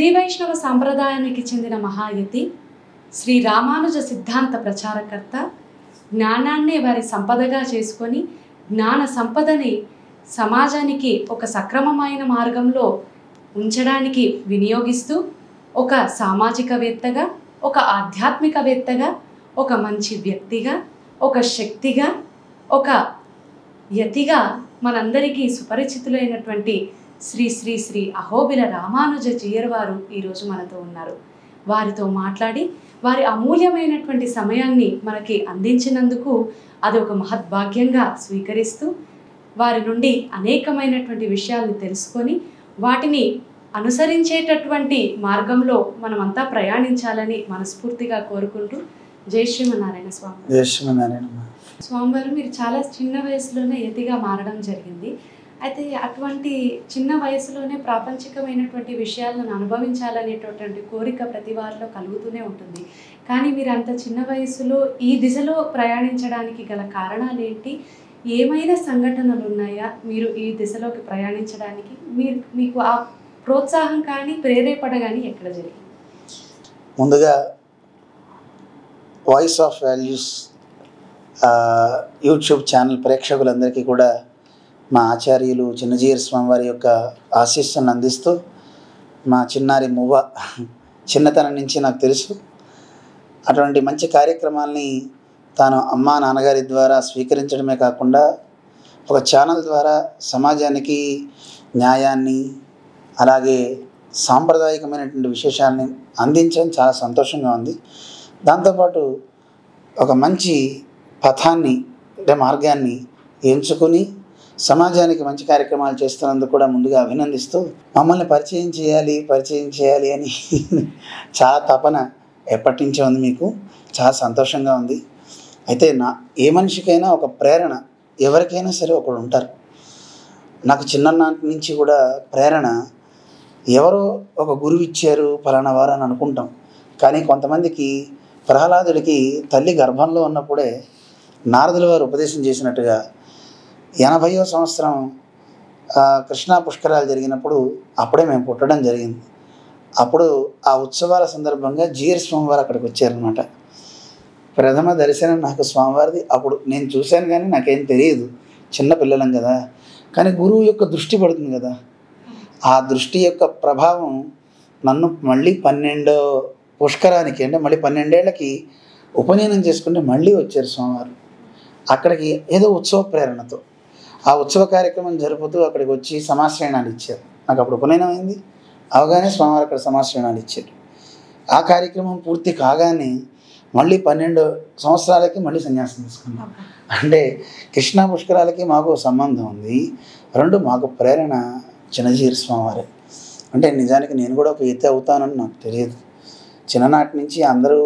శ్రీ వైష్ణవ సాంప్రదాయానికి చెందిన మహాయతి, శ్రీ రామానుజ సిద్ధాంత ప్రచారకర్త, జ్ఞానాన్నే వారి సంపదగా చేసుకొని జ్ఞాన సంపదని సమాజానికి ఒక సక్రమమైన మార్గంలో ఉంచడానికి వినియోగిస్తూ ఒక సామాజికవేత్తగా, ఒక ఆధ్యాత్మికవేత్తగా, ఒక మంచి వ్యక్తిగా, ఒక శక్తిగా, ఒక యతిగా మనందరికీ సుపరిచితులైనటువంటి శ్రీ శ్రీ శ్రీ అహోబిల రామానుజ జీయర్ వారు ఈరోజు మనతో ఉన్నారు. వారితో మాట్లాడి వారి అమూల్యమైనటువంటి సమయాన్ని మనకి అందించినందుకు అది ఒక మహద్భాగ్యంగా స్వీకరిస్తూ వారి నుండి అనేకమైనటువంటి విషయాలను తెలుసుకొని వాటిని అనుసరించేటటువంటి మార్గంలో మనమంతా ప్రయాణించాలని మనస్ఫూర్తిగా కోరుకుంటూ జై శ్రీమన్నారాయణ స్వామి. జై శ్రీమన్నారాయణ. స్వామివారు, మీరు చాలా చిన్న వయసులోనే యతిగా మారడం జరిగింది. అయితే అటువంటి చిన్న వయసులోనే ప్రాపంచికమైనటువంటి విషయాలను అనుభవించాలనేటటువంటి కోరిక ప్రతి వారిలో కలుగుతూనే ఉంటుంది. కానీ మీరు అంత చిన్న వయసులో ఈ దిశలో ప్రయాణించడానికి గల కారణాలు ఏంటి? ఏమైనా సంఘటనలు ఉన్నాయా మీరు ఈ దిశలోకి ప్రయాణించడానికి? మీకు ఆ ప్రోత్సాహం కానీ ప్రేరేపణ కానీ ఎక్కడ జరిగింది? ముందుగా voice of values YouTube channel ప్రేక్షకులందరికీ కూడా మా ఆచార్యులు చిన్నజీయర్ స్వామి వారి యొక్క ఆశీస్సులను అందిస్తూ, మా చిన్నారి మువ్వ చిన్నతనం నుంచి నాకు తెలుసు, అటువంటి మంచి కార్యక్రమాల్ని తాను అమ్మా నాన్నగారి ద్వారా స్వీకరించడమే కాకుండా ఒక ఛానల్ ద్వారా సమాజానికి న్యాయాన్ని అలాగే సాంప్రదాయకమైనటువంటి విశేషాలని అందించడం చాలా సంతోషంగా ఉంది. దాంతోపాటు ఒక మంచి పథాన్ని అంటే మార్గాన్ని ఎంచుకుని సమాజానికి మంచి కార్యక్రమాలు చేస్తున్నందుకు కూడా ముందుగా అభినందిస్తూ, మమ్మల్ని పరిచయం చేయాలి అని చాలా తపన ఎప్పటి నుంచో ఉంది. మీకు చాలా సంతోషంగా ఉంది. అయితే ఏ మనిషికైనా ఒక ప్రేరణ ఎవరికైనా సరే ఒకడు ఉంటారు. నాకు చిన్ననాటి నుంచి కూడా ప్రేరణ ఎవరో ఒక గురువు ఇచ్చారు ఫలానా వారు అని అనుకుంటాం. కానీ కొంతమందికి ప్రహ్లాదుడికి తల్లి గర్భంలో ఉన్నప్పుడే నారదుల వారు ఉపదేశం చేసినట్టుగా 80వ సంవత్సరం కృష్ణా పుష్కరాలు జరిగినప్పుడు అప్పుడే మేము పుట్టడం జరిగింది. అప్పుడు ఆ ఉత్సవాల సందర్భంగా జీయర్ స్వామివారు అక్కడికి వచ్చారనమాట. ప్రథమ దర్శనం నాకు స్వామివారిది. అప్పుడు నేను చూశాను కానీ నాకేం తెలియదు, చిన్న పిల్లలం కదా. కానీ గురువు యొక్క దృష్టి పడుతుంది కదా, ఆ దృష్టి యొక్క ప్రభావం నన్ను మళ్ళీ 12వ పుష్కరానికి అంటే మళ్ళీ 12 ఏళ్ళకి ఉపనయనం చేసుకుంటే మళ్ళీ వచ్చారు స్వామివారు అక్కడికి. ఏదో ఉత్సవ ప్రేరణతో ఆ ఉత్సవ కార్యక్రమం జరుపుతూ అక్కడికి వచ్చి సమాశ్రయణాలు ఇచ్చారు. నాకు అప్పుడు ఉపనయనం అయింది, అవగానే స్వామివారు అక్కడ సమాశ్రయణాలు ఇచ్చారు. ఆ కార్యక్రమం పూర్తి కాగానే మళ్ళీ 12 సంవత్సరాలకి మళ్ళీ సన్యాసం తీసుకున్నాం. అంటే కృష్ణా పుష్కరాలకి మాకు సంబంధం ఉంది. 2 మాకు ప్రేరణ చిన్నజీయర్ స్వామివారే. అంటే నిజానికి నేను కూడా ఒక యతి అవుతానని నాకు తెలియదు. చిన్ననాటి నుంచి అందరూ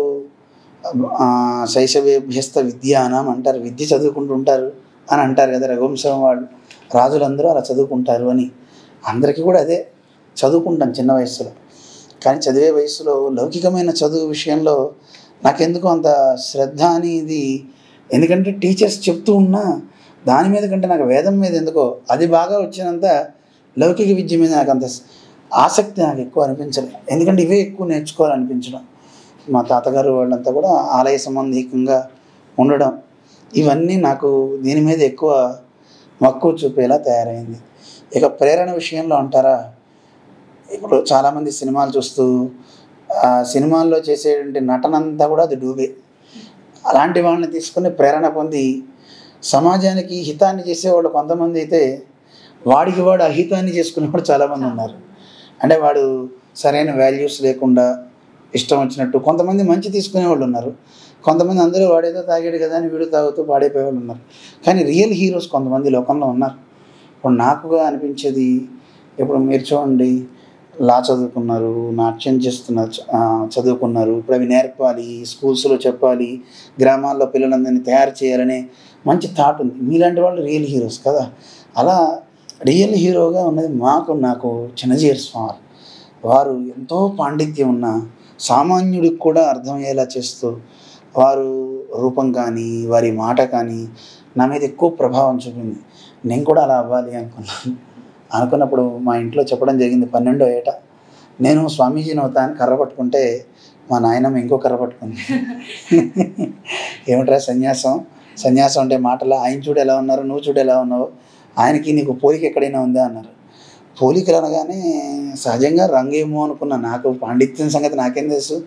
శైశవేభ్యస్త విద్యానం అంటారు, విద్య చదువుకుంటుంటారు అని అంటారు కదా. రఘువంశం వాళ్ళు రాజులందరూ అలా చదువుకుంటారు అని అందరికీ కూడా అదే చదువుకుంటాను చిన్న వయసులో. కానీ చదివే వయసులో లౌకికమైన చదువు విషయంలో నాకెందుకు అంత శ్రద్ధ అనేది, ఎందుకంటే టీచర్స్ చెప్తూ ఉన్నా దాని మీద కంటే నాకు వేదం మీద ఎందుకో అది బాగా వచ్చినంత లౌకిక విద్య మీద నాకు అంత ఆసక్తి నాకు ఎక్కువ అనిపించలేదు. ఎందుకంటే ఇవే ఎక్కువ నేర్చుకోవాలనిపించడం. మా తాతగారు వాళ్ళంతా కూడా ఆలయ సంబంధికంగా ఉండడం, ఇవన్నీ నాకు దీని మీద ఎక్కువ మక్కువ చూపేలా తయారైంది. ఇక ప్రేరణ విషయంలో అంటారా, ఇప్పుడు చాలామంది సినిమాలు చూస్తూ సినిమాల్లో చేసేటువంటి నటనంతా కూడా అది డూబే. అలాంటి వాళ్ళని తీసుకుని ప్రేరణ పొంది సమాజానికి హితాన్ని చేసేవాళ్ళు కొంతమంది అయితే, వాడికి వాడు అహితాన్ని చేసుకునేవాడు చాలామంది ఉన్నారు. అంటే వాడు సరైన వాల్యూస్ లేకుండా ఇష్టం వచ్చినట్టు కొంతమంది మంచి తీసుకునేవాళ్ళు ఉన్నారు. కొంతమంది అందరూ వాడేదో తాగాడు కదా అని వీడు తాగుతూ పాడైపోయేవాళ్ళు ఉన్నారు. కానీ రియల్ హీరోస్ కొంతమంది లోకంలో ఉన్నారు. ఇప్పుడు నాకుగా అనిపించేది, ఇప్పుడు మీరు చూడండి, లా చదువుకున్నారు, నాట్యం చేస్తున్నారు, చదువుకున్నారు, ఇప్పుడు అవి నేర్పాలి, స్కూల్స్లో చెప్పాలి, గ్రామాల్లో పిల్లలందరినీ తయారు చేయాలనే మంచి థాట్ ఉంది. మీలాంటి వాళ్ళు రియల్ హీరోస్ కదా. అలా రియల్ హీరోగా ఉన్నది నాకు చిన్నజీయర్ స్వామి వారు. ఎంతో పాండిత్యం ఉన్న సామాన్యుడికి కూడా అర్థమయ్యేలా చేస్తూ వారు రూపం కానీ వారి మాట కానీ నా మీద ఎక్కువ ప్రభావం చూపింది. నేను కూడా అలా అవ్వాలి అనుకున్నప్పుడు మా ఇంట్లో చెప్పడం జరిగింది. 12వ ఏట నేను స్వామీజీని అవుతా అని కర్ర పట్టుకుంటే మా నాయనమ్మ ఇంకో కర్ర పట్టుకుంది. ఏమిట్రా సన్యాసం, సన్యాసం అంటే మాటల, ఆయన చూడు ఎలా ఉన్నారు, నువ్వు చూడు ఎలా ఉన్నావు, ఆయనకి నీకు పోలిక ఎక్కడైనా ఉందా అన్నారు. పోలికలు అనగానే సహజంగా రంగేమో అనుకున్నా. నాకు పాండిత్యం సంగతి నాకేం తెలుసు.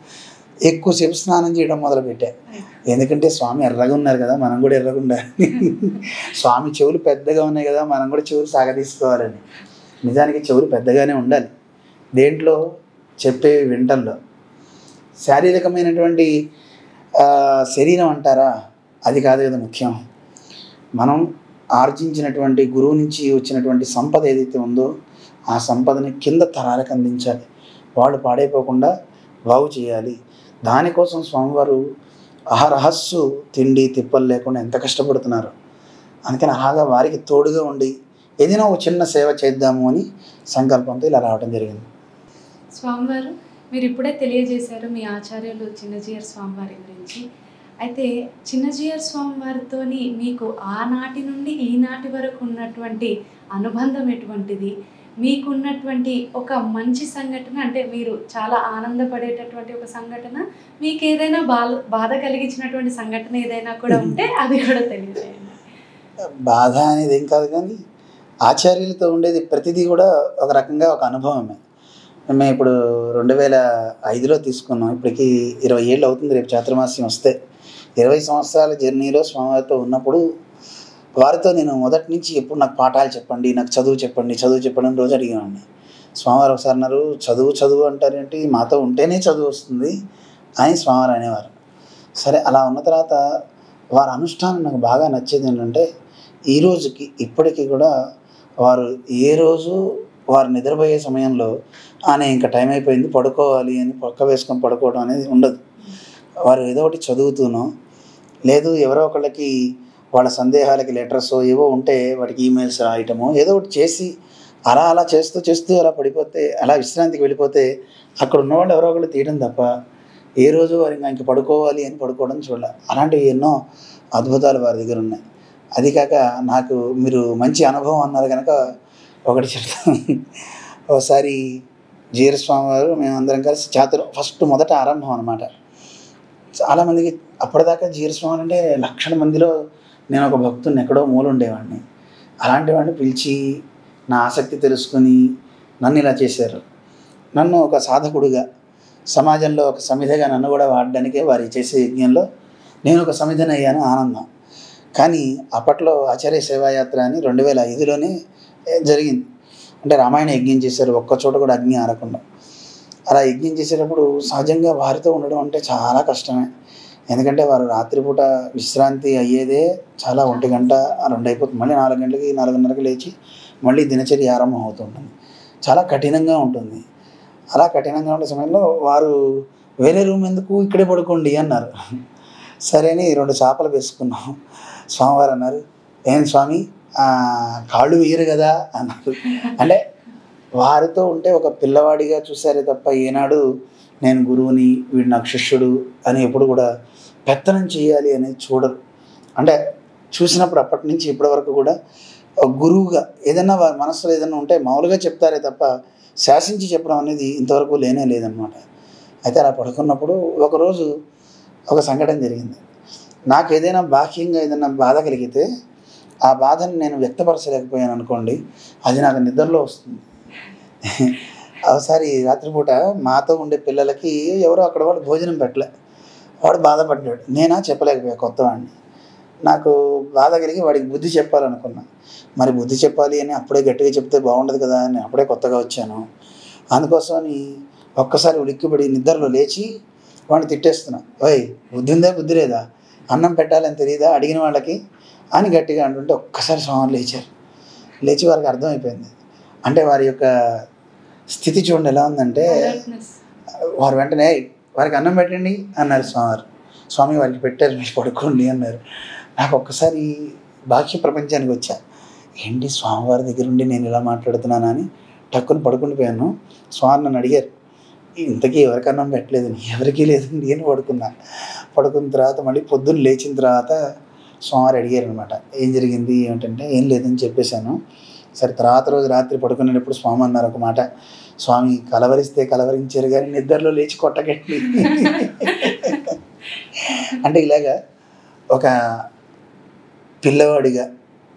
ఎక్కువసేపు స్నానం చేయడం మొదలుపెట్టా. ఎందుకంటే స్వామి ఎర్రగా ఉన్నారు కదా, మనం కూడా ఎర్రగా ఉండాలి. స్వామి చెవులు పెద్దగా ఉన్నాయి కదా, మనం కూడా చెవులు సాగదీసుకోవాలని. నిజానికి చెవులు పెద్దగానే ఉండాలి. దేంట్లో? చెప్పే వింటల్లో. శారీరకమైనటువంటి శరీరం అంటారా, అది కాదు కదా ముఖ్యం. మనం ఆర్జించినటువంటి గురువు నుంచి వచ్చినటువంటి సంపద ఏదైతే ఉందో ఆ సంపదని కింద తరాలకు అందించాలి. వాళ్ళు పాడైపోకుండా బాగు చేయాలి. దానికోసం స్వామివారు అహరహస్సు తిండి తిప్పలు లేకుండా ఎంత కష్టపడుతున్నారు. అందుకని అలాగా వారికి తోడుగా ఉండి ఏదైనా ఒక చిన్న సేవ చేద్దాము అని సంకల్పంతో ఇలా రావడం జరిగింది. స్వామివారు మీరు ఇప్పుడే తెలియజేశారు మీ ఆచార్యులు చిన్నజీయర్ స్వామివారి గురించి. అయితే చిన్నజీయర్ స్వామివారితోని మీకు ఆనాటి నుండి ఈనాటి వరకు ఉన్నటువంటి అనుబంధం ఎటువంటిది? మీకున్నటువంటి ఒక మంచి సంఘటన, అంటే మీరు చాలా ఆనందపడేటటువంటి ఒక సంఘటన, మీకు ఏదైనా బాధ కలిగించినటువంటి సంఘటన ఏదైనా కూడా ఉంటే అది కూడా తెలియజేయండి. బాధ అనేది ఏం కాదు, కానీ ఆచార్యులతో ఉండేది ప్రతిదీ కూడా ఒక రకంగా ఒక అనుభవమే. మేము ఇప్పుడు 2005లో తీసుకున్నాం. ఇప్పటికి 20 ఏళ్ళు అవుతుంది. రేపు చాతుర్మాస్యం వస్తే 20 సంవత్సరాల జర్నీలో స్వామివారితో ఉన్నప్పుడు వారితో నేను మొదటి నుంచి ఎప్పుడు నాకు పాఠాలు చెప్పండి, నాకు చదువు చెప్పండి అని రోజు అడిగేవాడిని. స్వామివారు ఒకసారి అన్నారు, చదువు అంటారేంటి, మాతో ఉంటేనే చదువు వస్తుంది అని స్వామివారు అనేవారు. సరే, అలా ఉన్న తర్వాత వారి అనుష్ఠానం నాకు బాగా నచ్చేది ఏంటంటే, ఈ రోజుకి ఇప్పటికీ కూడా వారు ఏ రోజు వారు నిద్రపోయే సమయంలో నేను ఇంకా టైం అయిపోయింది పడుకోవాలి అని పక్క వేసుకొని పడుకోవడం అనేది ఉండదు. వారు ఏదో ఒకటి చదువుతూనో, లేదు ఎవరో ఒకళ్ళకి వాళ్ళ సందేహాలకి లెటర్స్ ఏవో ఉంటే వాటికి ఈమెయిల్స్ రాయటమో ఏదో ఒకటి చేసి అలా చేస్తూ అలా పడిపోతే, అలా విశ్రాంతికి వెళ్ళిపోతే అక్కడ ఉన్నవాళ్ళు ఎవరో ఒకళ్ళు తీయడం తప్ప ఏ రోజు వారి ఇంక పడుకోవాలి అని పడుకోవడం చూడాలి. అలాంటివి ఎన్నో అద్భుతాలు వారి దగ్గర ఉన్నాయి. అది కాక నాకు మీరు మంచి అనుభవం అన్నారు కనుక ఒకటి చెప్తాను. ఒకసారి జీయర్ స్వామి వారు మేమందరం కలిసి ఫస్ట్ మొదట ఆరంభం అనమాట. చాలామందికి అప్పటిదాకా జీయర్ స్వామి అంటే లక్షల మందిలో నేను ఒక భక్తుని ఎక్కడో మూల ఉండేవాడిని. అలాంటి వాడిని పిలిచి నా ఆసక్తి తెలుసుకొని నన్ను ఇలా చేశారు. నన్ను ఒక సాధకుడుగా, సమాజంలో ఒక సమిధగా నన్ను కూడా వాడడానికే వారి చేసే యజ్ఞంలో నేను ఒక సమిధని అయ్యాను. ఆనందం. కానీ అప్పట్లో ఆచార్య సేవాయాత్ర అని 2005లోనే జరిగింది. అంటే రామాయణ యజ్ఞం చేశారు, ఒక్కచోట కూడా అగ్ని ఆరకుండా. అలా యజ్ఞం చేసేటప్పుడు సహజంగా వారితో ఉండడం అంటే చాలా కష్టమే. ఎందుకంటే వారు రాత్రిపూట విశ్రాంతి అయ్యేదే చాలా 1 గంట 2 అయిపోతుంది. మళ్ళీ 4 గంటలకి 4:30కి లేచి మళ్ళీ దినచర్య ఆరంభం అవుతుంటుంది. చాలా కఠినంగా ఉంటుంది. అలా కఠినంగా ఉండే సమయంలో వారు వేరే రూమ్ ఎందుకు, ఇక్కడే పడుకోండి అన్నారు. సరే అని 2 చాపలు వేసుకున్నాం. స్వామివారు అన్నారు, ఏం స్వామి కాళ్ళు వేయరు కదా అన్నారు. అంటే వారితో ఉంటే ఒక పిల్లవాడిగా చూశారే తప్ప ఏనాడు నేను గురువుని, వీడు నాకు శిష్యుడు అని ఎప్పుడు కూడా పెత్తనం చేయాలి అనేది చూడరు. అంటే చూసినప్పుడు అప్పటి నుంచి ఇప్పటి వరకు కూడా గురువుగా ఏదైనా వారి మనసులో ఏదైనా ఉంటే మామూలుగా చెప్తారే తప్ప శాసించి చెప్పడం అనేది ఇంతవరకు లేనే లేదనమాట. అయితే అలా పడుకున్నప్పుడు ఒకరోజు ఒక సంఘటన జరిగింది. నాకు ఏదైనా బాహ్యంగా ఏదైనా బాధ కలిగితే ఆ బాధను నేను వ్యక్తపరచలేకపోయాను అనుకోండి, అది నాకు నిద్రలో వస్తుంది. ఒకసారి రాత్రిపూట మాతో ఉండే పిల్లలకి ఎవరో అక్కడ వాళ్ళు భోజనం పెట్టలే. వాడు బాధపడ్డాడు. నేనా చెప్పలేకపోయా, కొత్తవాడిని. నాకు బాధ కలిగి వాడికి బుద్ధి చెప్పాలనుకున్నా. మరి బుద్ధి చెప్పాలి అని అప్పుడే గట్టిగా చెప్తే బాగుండదు కదా అని అప్పుడే కొత్తగా వచ్చాను. అందుకోసమని ఒక్కసారి ఉలిక్కిపడి నిద్రలో లేచి వాడిని తిట్టేస్తున్నా, ఓయ్ బుద్ధి ఉందా బుద్ధి లేదా, అన్నం పెట్టాలని తెలియదా అడిగిన వాళ్ళకి అని గట్టిగా అంటుంటే ఒక్కసారి స్వామి లేచారు. లేచి వారికి అర్థమైపోయింది. అంటే వారి యొక్క స్థితి చూడండి ఎలా ఉందంటే, వారు వెంటనే వారికి అన్నం పెట్టండి అన్నారు స్వామివారు. స్వామి వారికి పెట్టారు, మీరు పడుకోండి అన్నారు. నాకు ఒక్కసారి బాహ్య ప్రపంచానికి వచ్చా. ఏంటి స్వామివారి దగ్గర ఉండి నేను ఇలా మాట్లాడుతున్నాను అని టక్కుని పడుకుండిపోయాను. స్వామి నన్ను అడిగారు, ఇంతకీ ఎవరికి అన్నం పెట్టలేదు, ఎవరికీ లేదు, నేను పడుకున్నా. పడుకున్న తర్వాత మళ్ళీ పొద్దున్న లేచిన తర్వాత స్వామివారు అడిగారు అనమాట, ఏం జరిగింది ఏమిటంటే, ఏం లేదని చెప్పేశాను. సరే తర్వాత రోజు రాత్రి పడుకునేటప్పుడు స్వామి అన్నారు ఒక మాట, స్వామి కలవరిస్తే కలవరించారు కానీ నిద్రలో లేచి కొట్టకండి. అంటే ఇలాగా ఒక పిల్లవాడిగా,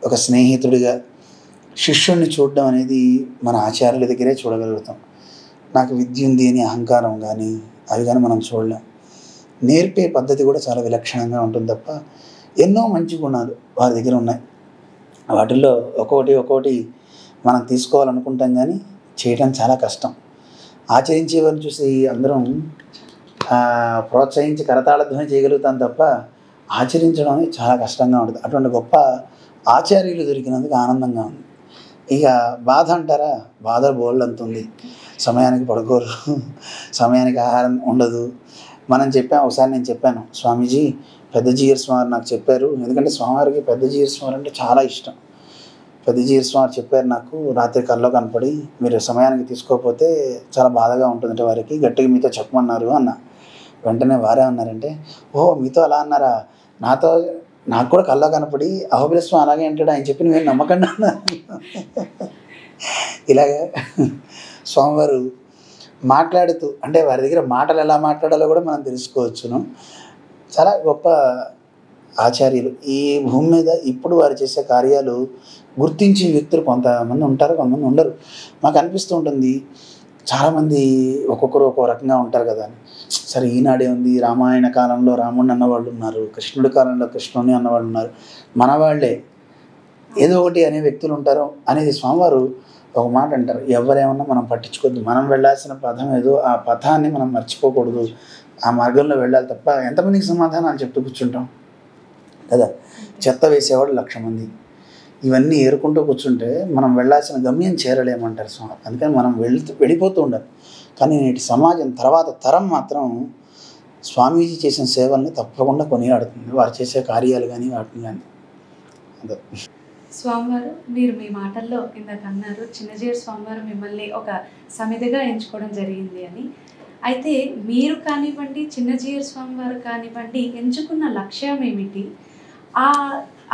ఒక స్నేహితుడిగా శిష్యుడిని చూడడం అనేది మన ఆచార్యుల దగ్గరే చూడగలుగుతాం. నాకు విద్య ఉంది అని అహంకారం కానీ అవి కానీ మనం చూడలేం. నేర్పే పద్ధతి కూడా చాలా విలక్షణంగా ఉంటుంది తప్ప ఎన్నో మంచి గుణాలు వారి దగ్గర ఉన్నాయి. వాటిల్లో ఒక్కొక్కటి మనం తీసుకోవాలనుకుంటాం కానీ చేయడం చాలా కష్టం. ఆచరించేవారిని చూసి అందరం ప్రోత్సహించి కరతాళధ్వని చేయగలుగుతాం తప్ప ఆచరించడం అనేది చాలా కష్టంగా ఉంటుంది. అటువంటి గొప్ప ఆచార్యులు దొరికినందుకు ఆనందంగా ఉంది. ఇక బాధ అంటారా, బాధ బోల్డ్ అంత ఉంది. సమయానికి పడుకోరు, సమయానికి ఆహారం ఉండదు. మనం ఒకసారి నేను చెప్పాను, స్వామీజీ పెద్ద జీయర్ స్వామి నాకు చెప్పారు, ఎందుకంటే స్వామివారికి పెద్ద జీయర్ స్వామి అంటే చాలా ఇష్టం. పెద్ద జీయర్ స్వామి చెప్పారు నాకు, రాత్రి కల్లో కనపడి మీరు సమయానికి తీసుకోకపోతే చాలా బాధగా ఉంటుందంటే వారికి, గట్టిగా మీతో చెప్పమన్నారు అన్న. వెంటనే వారే అన్నారంటే, ఓహో మీతో అలా అన్నారా, నాకు కూడా కల్లో కనపడి అహోబిలస్వామి అలాగే అంటాడు, ఆయన చెప్పి నేను నమ్మకండి అన్నారు. ఇలాగా స్వామివారు మాట్లాడుతూ, అంటే వారి దగ్గర మాటలు ఎలా మాట్లాడాలో కూడా మనం తెలుసుకోవచ్చును. చాలా గొప్ప ఆచార్యులు. ఈ భూమి మీద ఇప్పుడు వారు చేసే కార్యాలు గుర్తించే వ్యక్తులు కొంతమంది ఉంటారు, కొంతమంది ఉండరు. మాకు అనిపిస్తూ ఉంటుంది, చాలామంది ఒక్కొక్కరు ఒక్కో రకంగా ఉంటారు కదా అని. సరే ఈనాడే ఉంది, రామాయణ కాలంలో రాముడిని అన్నవాళ్ళు ఉన్నారు, కృష్ణుడి కాలంలో కృష్ణుని అన్నవాళ్ళు ఉన్నారు, మన వాళ్ళే ఏదో ఒకటి అనే వ్యక్తులు ఉంటారు అనేది స్వామివారు ఒక మాట అంటారు, ఎవరేమన్నా మనం పట్టించుకోవద్దు, మనం వెళ్ళాల్సిన పథం ఏదో ఆ పథాన్ని మనం మర్చిపోకూడదు, ఆ మార్గంలో వెళ్ళాలి తప్ప ఎంతమందికి సమాధానాలు చెప్తూ కూర్చుంటాం కదా. చెత్త వేసేవాడు 1,00,000 మంది, ఇవన్నీ ఏరుకుంటూ కూర్చుంటే మనం వెళ్ళాల్సిన గమ్యం చేరలేమంటారు స్వామి. అందుకని మనం వెళ్ళిపోతూ ఉండాలి. కానీ నేటి సమాజం తర్వాత తరం మాత్రం స్వామీజీ చేసిన సేవల్ని తప్పకుండా కొనియాడుతుంది, వారు చేసే కార్యాలు కానీ వాటిని కానీ. అదే స్వామివారు మీరు మీ మాటల్లో ఇందాక అన్నారు, చిన్నజీయర్ స్వామివారు మిమ్మల్ని ఒక సమితిగా ఎంచుకోవడం జరిగింది అని. అయితే మీరు కానివ్వండి, చిన్నజీయర్ స్వామివారు కానివ్వండి, ఎంచుకున్న లక్ష్యం ఏమిటి,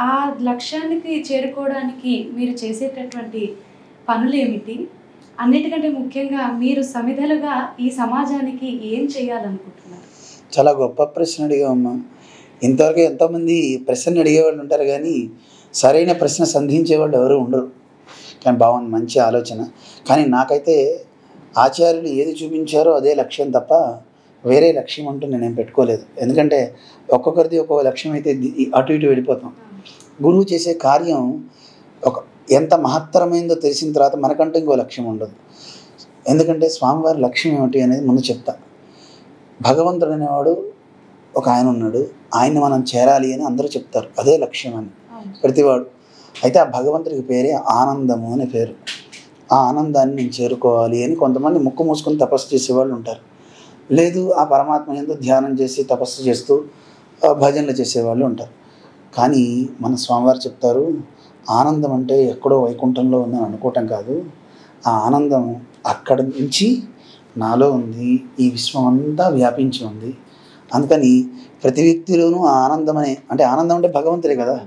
ఆ లక్ష్యానికి చేరుకోవడానికి మీరు చేసేటటువంటి పనులు ఏమిటి, అన్నిటికంటే ముఖ్యంగా మీరు సమిధలుగా ఈ సమాజానికి ఏం చేయాలనుకుంటున్నారు? చాలా గొప్ప ప్రశ్న అడిగామమ్మా. ఇంతవరకు ఎంతోమంది ప్రశ్న అడిగేవాళ్ళు ఉంటారు కానీ సరైన ప్రశ్న సంధించేవాళ్ళు ఎవరు ఉండరు. కానీ బాగుంది, మంచి ఆలోచన. కానీ నాకైతే ఆచార్యులు ఏది చూపించారో అదే లక్ష్యం తప్ప వేరే లక్ష్యం అంటూ నేనేం పెట్టుకోలేదు. ఎందుకంటే ఒక్కొక్కరిది ఒక్కొక్క లక్ష్యం అయితే అటు ఇటు వెళ్ళిపోతాం. గురువు చేసే కార్యం ఎంత మహత్తరమైందో తెలిసిన తర్వాత మనకంటూ ఇంకో లక్ష్యం ఉండదు. ఎందుకంటే స్వామివారి లక్ష్యం ఏమిటి అనేది ముందు చెప్తా. భగవంతుడు అనేవాడు ఒక ఆయన ఉన్నాడు, ఆయన్ని మనం చేరాలి అని అందరూ చెప్తారు, అదే లక్ష్యం అని ప్రతివాడు. అయితే ఆ భగవంతుడికి పేరే ఆనందము అనే పేరు. ఆ ఆనందాన్ని నేను చేరుకోవాలి అని కొంతమంది ముక్కు మూసుకొని తపస్సు చేసేవాళ్ళు ఉంటారు, లేదు ఆ పరమాత్మ యందు ధ్యానం చేసి తపస్సు చేస్తూ భజనలు చేసేవాళ్ళు ఉంటారు. కానీ మన స్వామివారు చెప్తారు, ఆనందం అంటే ఎక్కడో వైకుంఠంలో ఉందని అనుకోవటం కాదు, ఆ ఆనందం అక్కడి నుంచి నాలో ఉంది, ఈ విశ్వం అంతా వ్యాపించి ఉంది. అందుకని ప్రతి వ్యక్తిలోనూ ఆ ఆనందం అంటే ఆనందం అంటే భగవంతుడే కదా,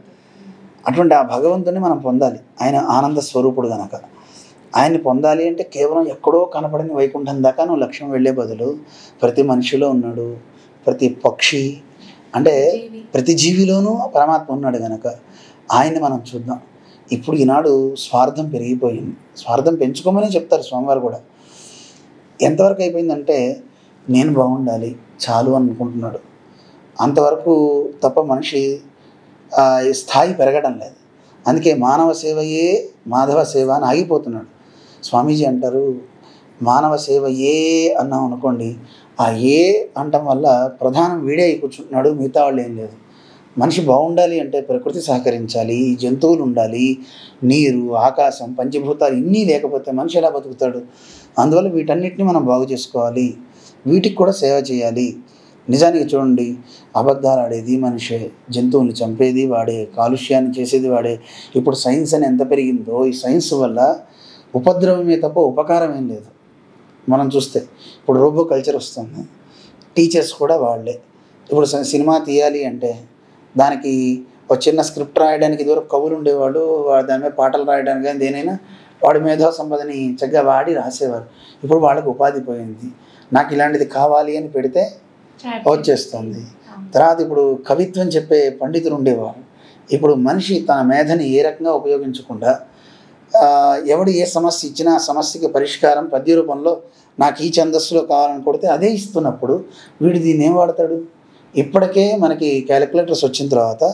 అటువంటి ఆ భగవంతుని మనం పొందాలి. ఆయన ఆనంద స్వరూపుడు కనుక ఆయన్ని పొందాలి అంటే కేవలం ఎక్కడో కనపడని వైకుంఠం దాకా నువ్వు లక్ష్యం వెళ్ళే బదులు ప్రతి మనిషిలో ఉన్నాడు, ప్రతి పక్షి అంటే ప్రతి జీవిలోనూ పరమాత్మ ఉన్నాడు కనుక ఆయన్ని మనం చూద్దాం. ఇప్పుడు ఈనాడు స్వార్థం పెరిగిపోయింది, స్వార్థం పెంచుకోమని చెప్తారు స్వామివారు కూడా. ఎంతవరకు అయిపోయిందంటే నేను బాగుండాలి చాలు అనుకుంటున్నాడు, అంతవరకు తప్ప మనిషి స్థాయి పెరగడం లేదు. అందుకే మానవ సేవయే మాధవ సేవ అని ఆగిపోతున్నాడు. స్వామీజీ అంటారు, మానవ సేవ ఏ అన్నాం అనుకోండి, ఆ ఏ అంటం వల్ల ప్రధానం వీడే అయి కూర్చుంటున్నాడు, మిగతా వాళ్ళు ఏం లేదు. మనిషి బాగుండాలి అంటే ప్రకృతి సహకరించాలి, జంతువులు ఉండాలి, నీరు, ఆకాశం, పంచభూతాలు ఇన్నీ లేకపోతే మనిషి ఎలా బతుకుతాడు? అందువల్ల వీటన్నిటిని మనం బాగు చేసుకోవాలి, వీటికి కూడా సేవ చేయాలి. నిజానికి చూడండి, అబద్ధాలు ఆడేది మనిషే, జంతువులు చంపేది వాడే, కాలుష్యాన్ని చేసేది వాడే. ఇప్పుడు సైన్స్ అని ఎంత పెరిగిందో, ఈ సైన్స్ వల్ల ఉపద్రవమే తప్ప ఉపకారం ఏం లేదు. మనం చూస్తే ఇప్పుడు రోబో కల్చర్ వస్తుంది, టీచర్స్ కూడా వాళ్ళే. ఇప్పుడు సినిమా తీయాలి అంటే దానికి ఒక చిన్న స్క్రిప్ట్ రాయడానికి ఇదివరకు కవులు ఉండేవాళ్ళు, దాని మీద పాటలు రాయడానికి కానీ దేనైనా వాడి మేధో సంపదని చక్కగా వాడి రాసేవారు. ఇప్పుడు వాళ్ళకి ఉపాధి పోయింది. నాకు ఇలాంటిది కావాలి అని పెడితే వచ్చేస్తుంది. తర్వాత ఇప్పుడు కవిత్వం చెప్పే పండితులు ఉండేవారు. ఇప్పుడు మనిషి తన మేధని ఏ రకంగా ఉపయోగించకుండా ఎవడు ఏ సమస్య ఇచ్చినా ఆ సమస్యకి పరిష్కారం పద్య రూపంలో నాకు ఈ ఛందస్సులో కావాలని కొడితే అదే ఇస్తున్నప్పుడు వీడు దీన్ని ఏం వాడతాడు? ఇప్పటికే మనకి క్యాలిక్యులేటర్స్ వచ్చిన తర్వాత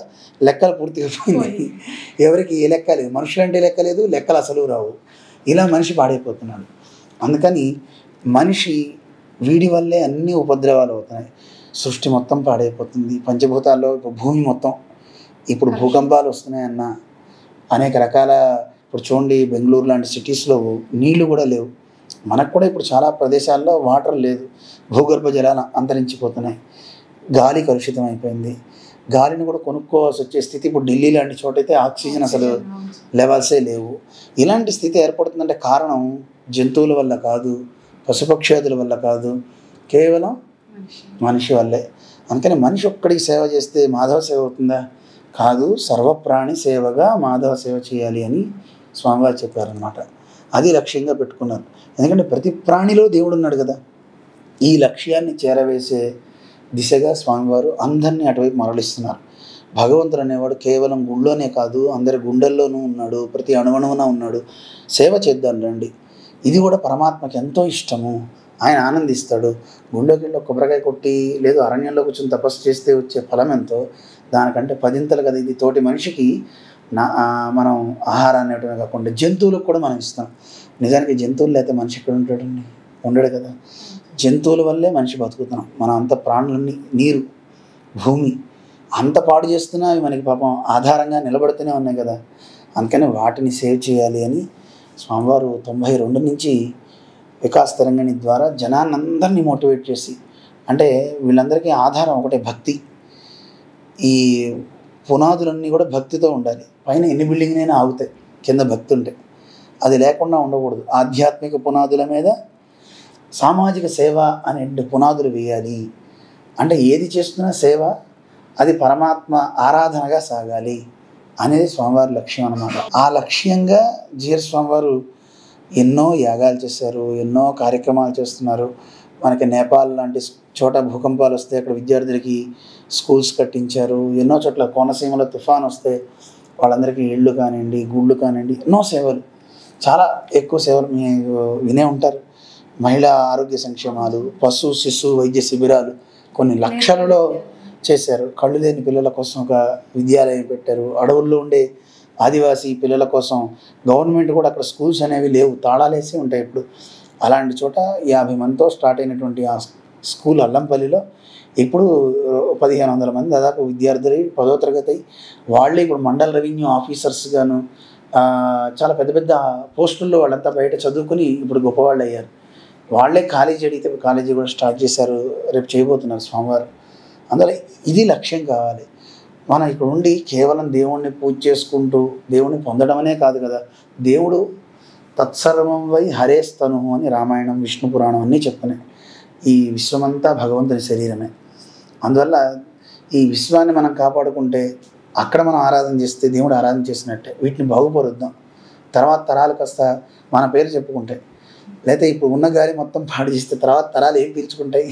లెక్కలు పూర్తిగా పోయింది. ఎవరికి ఏ లెక్క లేదు, మనుషులంటే లెక్క లేదు, లెక్కలు అసలు రావు. ఇలా మనిషి పాడైపోతున్నాడు. అందుకని మనిషి వీడి వల్లే అన్ని ఉపద్రవాలు అవుతున్నాయి. సృష్టి మొత్తం పాడైపోతుంది. పంచభూతాల్లో ఇప్పుడు భూమి మొత్తం, ఇప్పుడు భూకంపాలు వస్తున్నాయన్న అనేక రకాల, ఇప్పుడు చూడండి బెంగళూరు లాంటి సిటీస్లో నీళ్లు కూడా లేవు. మనకు కూడా ఇప్పుడు చాలా ప్రదేశాల్లో వాటర్ లేదు, భూగర్భ జలాలు అంతరించిపోతున్నాయి, గాలి కలుషితం అయిపోయింది. గాలిని కూడా కొనుక్కోవాల్సి వచ్చే స్థితి ఇప్పుడు ఢిల్లీ లాంటి చోటైతే ఆక్సిజన్ అసలు లెవెల్సే లేవు. ఇలాంటి స్థితి ఏర్పడుతుందంటే కారణం జంతువుల వల్ల కాదు, పశుపక్షాదుల వల్ల కాదు, కేవలం మనిషి వల్లే. అందుకని మనిషి ఒక్కడికి సేవ చేస్తే మాధవ సేవ అవుతుందా? కాదు, సర్వప్రాణి సేవగా మాధవ సేవ చేయాలి అని స్వామివారు చెప్పారనమాట. అది లక్ష్యంగా పెట్టుకున్నారు. ఎందుకంటే ప్రతి ప్రాణిలో దేవుడు ఉన్నాడు కదా. ఈ లక్ష్యాన్ని చేరవేసే దిశగా స్వామివారు అందరినీ అటువైపు మరలిస్తున్నారు. భగవంతుడు అనేవాడు కేవలం గుళ్ళోనే కాదు, అందరి గుండెల్లోనూ ఉన్నాడు, ప్రతి అణువణువున ఉన్నాడు. సేవ చేద్దాం రండి. ఇది కూడా పరమాత్మకి ఎంతో ఇష్టము, ఆయన ఆనందిస్తాడు. గుళ్ళోకి కొబ్బరికాయ కొట్టి లేదు అరణ్యంలో కూర్చొని తపస్సు చేస్తే వచ్చే ఫలం ఎంతో దానికంటే 10 కదా ఇది. తోటి మనిషికి మనం ఆహారాన్ని ఇవ్వడమే కాకుండా జంతువులకు కూడా మనం ఇస్తాం. నిజానికి జంతువులు లేకపోతే మనిషి ఎక్కడ ఉంటాడండి? ఉండడు కదా. జంతువుల వల్లే మనిషి బతుకుతున్నాం. మనం అంత ప్రాణులన్నీ, నీరు, భూమి అంత పాడు చేస్తున్నా అవి మనకి పాపం ఆధారంగా నిలబడుతూనే ఉన్నాయి కదా. అందుకని వాటిని సేవ్ చేయాలి అని స్వామివారు 92 నుంచి వికాస్ తరంగిణి ద్వారా జనాన్ని అందరినీ మోటివేట్ చేసి, అంటే వీళ్ళందరికీ ఆధారం ఒకటే భక్తి. ఈ పునాదులన్నీ కూడా భక్తితో ఉండాలి. పైన ఎన్ని బిల్డింగ్లైనా ఆగుతాయి కింద భక్తి ఉంటే, అది లేకుండా ఉండకూడదు. ఆధ్యాత్మిక పునాదుల మీద సామాజిక సేవ అనే 2 పునాదులు వేయాలి. అంటే ఏది చేస్తున్నా సేవ, అది పరమాత్మ ఆరాధనగా సాగాలి అనేది స్వామివారి లక్ష్యం అన్నమాట. ఆ లక్ష్యంగా జీఆర్ స్వామివారు ఎన్నో యాగాలు చేశారు, ఎన్నో కార్యక్రమాలు చేస్తున్నారు. మనకి నేపాల్ లాంటి చోట భూకంపాలు వస్తే అక్కడ విద్యార్థులకి స్కూల్స్ కట్టించారు. ఎన్నో చోట్ల కోనసీమలో తుఫాన్ వస్తే వాళ్ళందరికీ ఇళ్ళు కానివ్వండి, గుళ్ళు కానివ్వండి, ఎన్నో సేవలు, చాలా ఎక్కువ సేవలు మీరు వినే ఉంటారు. మహిళా ఆరోగ్య సంక్షేమాలు, పశు శిశు వైద్య శిబిరాలు కొన్ని లక్షలలో చేశారు. కళ్ళు లేని పిల్లల కోసం ఒక విద్యాలయం పెట్టారు. అడవుల్లో ఉండే ఆదివాసీ పిల్లల కోసం గవర్నమెంట్ కూడా అక్కడ స్కూల్స్ అనేవి లేవు, తాళాలేసి ఉంటాయి ఇప్పుడు. అలాంటి చోట 50 మందితో స్టార్ట్ అయినటువంటి ఆ స్కూల్ అల్లంపల్లిలో ఇప్పుడు 1500 మంది దాదాపు విద్యార్థులు 10వ తరగతి వాళ్ళే ఇప్పుడు మండల్ రెవెన్యూ ఆఫీసర్స్ గాను చాలా పెద్ద పెద్ద పోస్టుల్లో వాళ్ళంతా బయట చదువుకుని ఇప్పుడు గొప్పవాళ్ళు అయ్యారు. వాళ్ళే కాలేజీ అడిగితే కాలేజీ కూడా స్టార్ట్ చేశారు, రేపు చేయబోతున్నారు స్వామివారు. అందువల్ల ఇది లక్ష్యం కావాలి. మనం ఇక్కడ ఉండి కేవలం దేవుణ్ణి పూజ చేసుకుంటూ దేవుణ్ణి పొందడం అనే కాదు కదా. దేవుడు తత్సర్వం వై హరేస్తను అని రామాయణం, విష్ణు పురాణం అన్నీ చెప్తున్నాయి. ఈ విశ్వమంతా భగవంతుని శరీరమే. అందువల్ల ఈ విశ్వాన్ని మనం కాపాడుకుంటే, అక్కడ మనం ఆరాధన చేస్తే దేవుడు ఆరాధన చేసినట్టే. వీటిని బాగుపరుద్దాం. తర్వాత తరాలు కాస్త మన పేరు చెప్పుకుంటాయి. లేకపోతే ఇప్పుడు ఉన్న గాలి మొత్తం పాడు చేస్తే తర్వాత తరాలు ఏం పీల్చుకుంటాయి?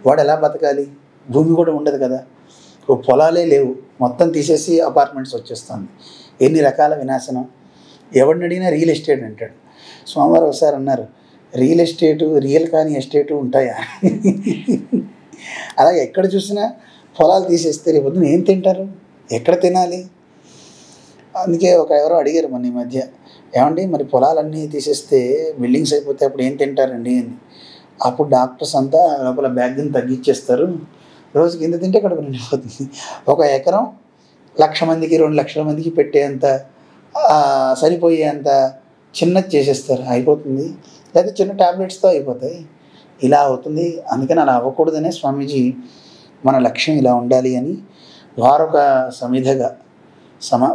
వాడు ఎలా బతకాలి? భూమి కూడా ఉండదు కదా. పొలాలే లేవు, మొత్తం తీసేసి అపార్ట్మెంట్స్ వచ్చేస్తుంది. ఎన్ని రకాల వినాశనం. ఎవరిని అడిగినా రియల్ ఎస్టేట్ అంటాడు. స్వామివారు ఒకసారి అన్నారు, రియల్ ఎస్టేటు రియల్ కాని ఎస్టేటు ఉంటాయా? అలాగే ఎక్కడ చూసినా పొలాలు తీసేస్తే రేపొద్దున ఏం తింటారు? ఎక్కడ తినాలి? అందుకే ఎవరో అడిగారు మన ఈ మధ్య, ఏమండి మరి పొలాలన్నీ తీసేస్తే బిల్డింగ్స్ అయిపోతే అప్పుడు ఏం తింటారండి అని. అప్పుడు డాక్టర్స్ అంతా లోపల బ్యాగ్ని తగ్గించేస్తారు, రోజుకి ఇంత తింటే కడుపు నిండిపోతుంది. 1 ఎకరం 1,00,000 మందికి 2 లక్షల మందికి పెట్టేంత సరిపోయేంత చిన్నది చేసేస్తారు, అయిపోతుంది. లేదా చిన్న ట్యాబ్లెట్స్తో అయిపోతాయి. ఇలా అవుతుంది. అందుకని అలా అవ్వకూడదనే స్వామీజీ మన లక్ష్యం ఇలా ఉండాలి అని వారొక సమిధగా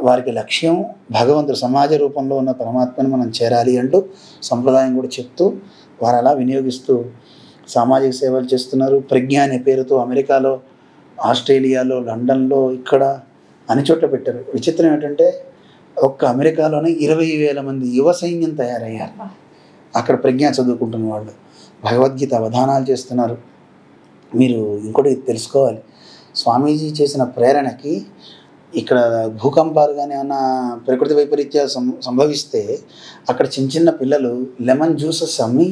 వారికి లక్ష్యం భగవంతుడు సమాజ రూపంలో ఉన్న పరమాత్మను మనం చేరాలి అంటూ సంప్రదాయం కూడా చెప్తూ వారు అలా వినియోగిస్తూ సామాజిక సేవలు చేస్తున్నారు. ప్రజ్ఞ అనే పేరుతో అమెరికాలో, ఆస్ట్రేలియాలో, లండన్లో, ఇక్కడ అన్ని చోట్ల పెట్టారు. విచిత్రం ఏంటంటే ఒక్క అమెరికాలోనే 20,000 మంది యువ సైన్యం తయారయ్యారు. అక్కడ ప్రజ్ఞ చదువుకుంటున్న వాళ్ళు భగవద్గీత అవధానాలు చేస్తున్నారు. మీరు ఇంకోటి తెలుసుకోవాలి, స్వామీజీ చేసిన ప్రేరణకి ఇక్కడ భూకంపాలు కానీ ఏమన్నా ప్రకృతి వైపరీత్యాలు సంభవిస్తే అక్కడ చిన్న చిన్న పిల్లలు లెమన్ జ్యూసెస్ అమ్మి